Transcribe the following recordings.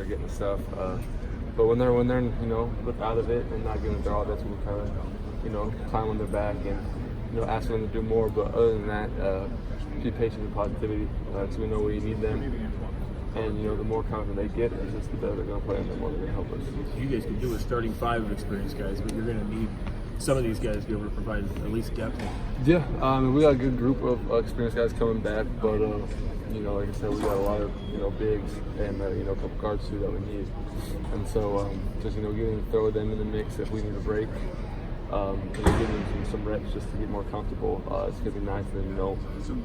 they're getting the stuff. But when they're you know, look out of it and not giving it their all, that's when we kind of, you know, climb on their back and, you know, ask them to do more. But other than that, be patient and positivity, so we know where you need them. And, you know, the more confident they get, it's just the better they're going to play and the more they're going to help us. You guys can do a starting 5 of experienced guys, but you're going to need some of these guys to be able to provide at least depth. Yeah, we got a good group of experienced guys coming back, but you know, like I said, we got a lot of, you know, bigs and you know, a couple guards too that we need, and so just, you know, throw them in the mix if we need a break, and give them some reps just to get more comfortable. It's gonna be nice, and you know,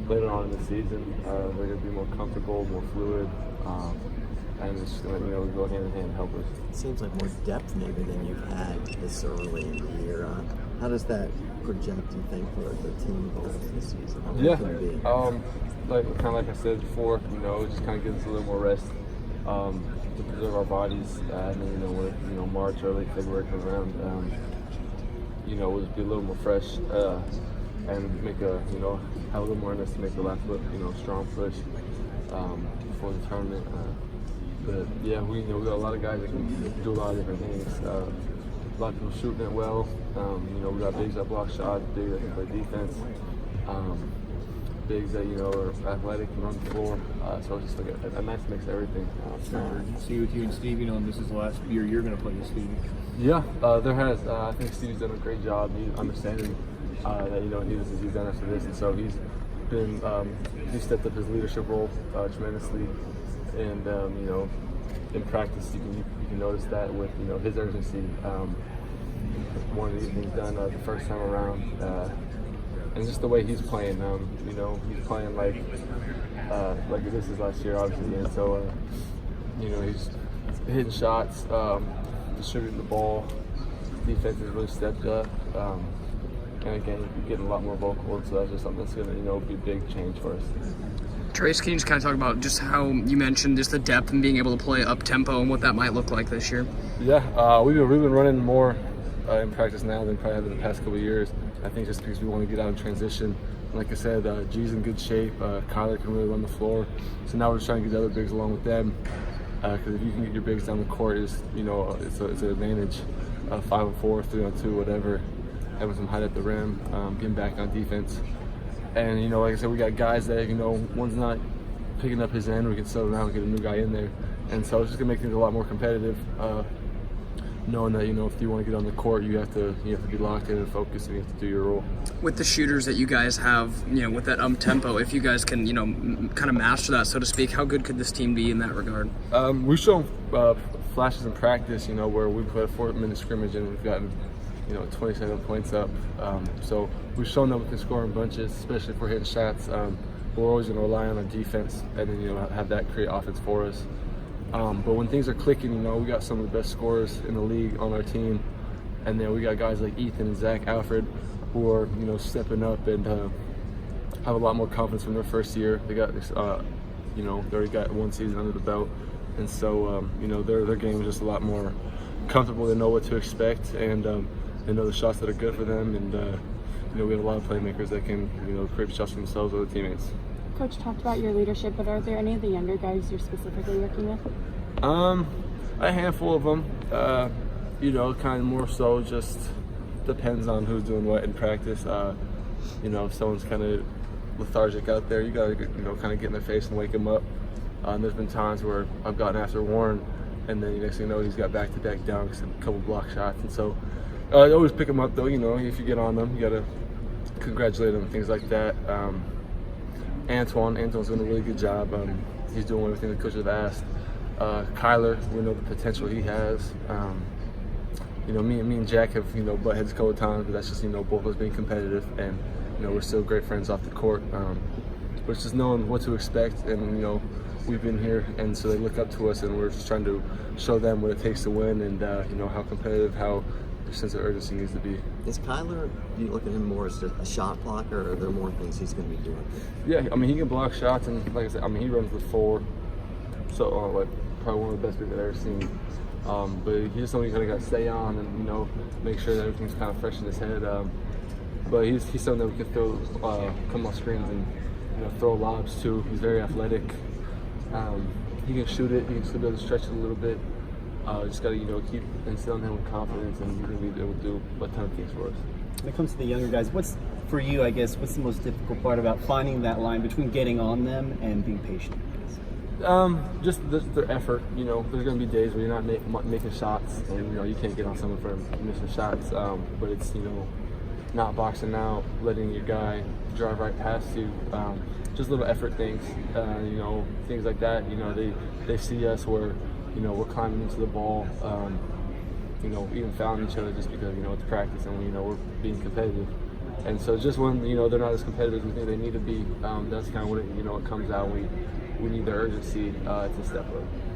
later on in the season, they're gonna be more comfortable, more fluid. And it's just going to, you know, go hand in hand and help us. It seems like more depth maybe than you've had this early in the year. How does that project, you think, for the team goals this season? Like I said before, you know, just kind of gives us a little more rest to preserve our bodies, and then, you know, when, you know, March, early February comes around, you know, we'll just be a little more fresh and make you know, have a little more in us to make the last, you know, strong push before the tournament. But yeah, we got a lot of guys that can do a lot of different things. A lot of people shooting it well. You know, we got bigs that block shots, bigs that can play defense, bigs that, you know, are athletic and run the floor. So it's just like a nice mix of everything. See with you and Steve, you know, this is the last year you're going to play with Steve. Yeah, there has. I think Steve's done a great job understanding that, you know, he's done after this, and so he's been he stepped up his leadership role tremendously. And you know, in practice, you can notice that with, you know, his urgency. One of these things done the first time around, and just the way he's playing. You know, he's playing like this is last year, obviously, and so you know, he's hitting shots, distributing the ball. Defense has really stepped up, and again, you're getting a lot more vocal, so that's just something that's going to, you know, be a big change for us. Trace, can you just kind of talk about just how you mentioned just the depth and being able to play up tempo and what that might look like this year? Yeah, we've been running more in practice now than probably have in the past couple of years. I think just because we want to get out and transition. Like I said, G's in good shape. Kyler can really run the floor. So now we're just trying to get the other bigs along with them. Because if you can get your bigs down the court, you know, it's an advantage. 5-4, 3-on-2, whatever. Having some height at the rim, getting back on defense. And, you know, like I said, we got guys that, you know, one's not picking up his end, we can settle down and get a new guy in there. And so it's just going to make things a lot more competitive, knowing that, you know, if you want to get on the court, you have to be locked in and focused, and you have to do your role. With the shooters that you guys have, you know, with that tempo, if you guys can, you know, kind of master that, so to speak, how good could this team be in that regard? We've shown flashes in practice, you know, where we played a 4-minute scrimmage and we've gotten, you know, 27 points up. So we've shown that we can score in bunches, especially if we're hitting shots. We're always going to rely on our defense and then, you know, have that create offense for us. But when things are clicking, you know, we got some of the best scorers in the league on our team. And then we got guys like Ethan and Zach Alfred who are, you know, stepping up and have a lot more confidence from their first year. They got, you know, they already got one season under the belt. And so, you know, their game is just a lot more comfortable. They know what to expect, and they know the shots that are good for them. And, you know, we have a lot of playmakers that can, you know, create shots for themselves or their teammates. Coach talked about your leadership, but are there any of the younger guys you're specifically working with? A handful of them. You know, kind of more so just depends on who's doing what in practice. You know, if someone's kind of lethargic out there, you got to, you know, kind of get in their face and wake them up. There's been times where I've gotten after Warren, and then next thing you know, he's got back-to-back dunks and a couple block shots. And so I always pick them up, though. You know, if you get on them, you got to congratulate them and things like that. Antoine's doing a really good job. He's doing everything the coaches have asked. Kyler, we know the potential he has. You know, me and Jack have, you know, butt heads a couple of times, but that's just, you know, both of us being competitive, and, you know, we're still great friends off the court. But it's just knowing what to expect, and, you know, we've been here, and so they look up to us, and we're just trying to show them what it takes to win, and you know, how competitive, how their sense of urgency needs to be. Is Kyler, do you look at him more as just a shot blocker, or are there more things he's going to be doing? Yeah, I mean, he can block shots, and like I said, I mean, he runs the floor, so like probably one of the best people I've ever seen. But he's just somebody you kind of got to stay on and, you know, make sure that everything's kind of fresh in his head. But he's something that we can throw, come off screens and, you know, throw lobs to. He's very athletic. he can shoot it. He can still be able to stretch it a little bit. Just got to keep instilling him with confidence, and he's going to be able to do a ton of things for us. When it comes to the younger guys, what's for you? I guess what's the most difficult part about finding that line between getting on them and being patient? Just their effort. There's going to be days where you're not making shots, and you can't get on someone for missing shots. But it's not boxing out, letting your guy drive right past you. Just little effort things. Things like that. They see us where we're climbing into the ball. Even fouling each other just because it's practice and we're being competitive. And so just when they're not as competitive as we think they need to be, that's kind of what it comes out. We need the urgency to step up.